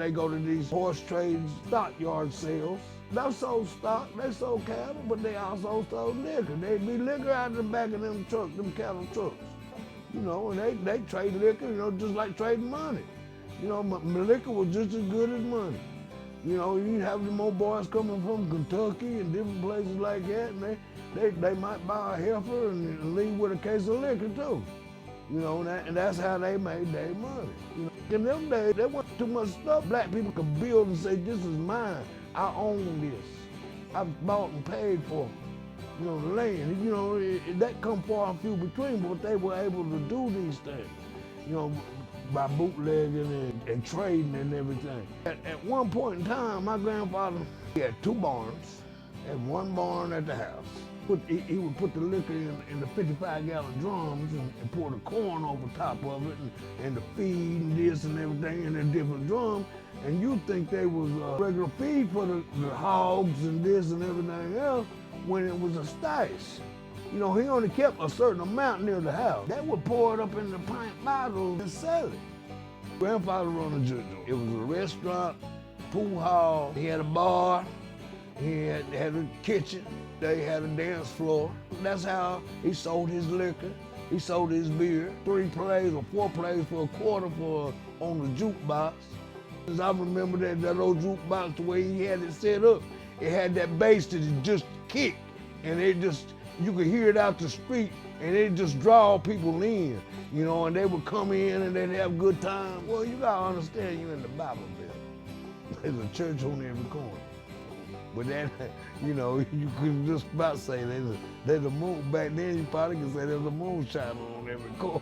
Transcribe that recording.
they go to these horse trades, stockyard sales. They sold stock, they sold cattle, but they also sold liquor. They'd be liquor out of the back of them trucks, them cattle trucks. You know, and they trade liquor, you know, just like trading money. You know, liquor was just as good as money. You know, you have them old boys coming from Kentucky and different places like that, and they might buy a heifer and leave with a case of liquor too. You know, and that's how they made their money. You know, in them days, there wasn't too much stuff black people could build and say, this is mine, I own this. I bought and paid for, you know, the land. You know, that come far and few between, but they were able to do these things, you know, by bootlegging and trading and everything. At one point in time, my grandfather, he had 2 barns and 1 barn at the house. He would put the liquor in the 55-gallon drums and pour the corn over top of it and the feed and this and everything in a different drum. And you'd think they was regular feed for the hogs and this and everything else when it was a stash. You know, he only kept a certain amount near the house. They would pour it up in the pint bottles and sell it. Grandfather run a joint. It was a restaurant, pool hall. He had a bar. He had a kitchen. They had a dance floor. That's how he sold his liquor. He sold his beer. 3 plays or 4 plays for a quarter on the jukebox. I remember that old jukebox, the way he had it set up, it had that bass that it just kicked, and you could hear it out the street, and it just draw people in, you know, and they would come in and they'd have a good time. Well, you gotta understand, you're in the Bible Belt. There's a church on every corner. But that, you know, you could just about say there's a moon. Back then, you probably could say there's a moonshiner on every corner.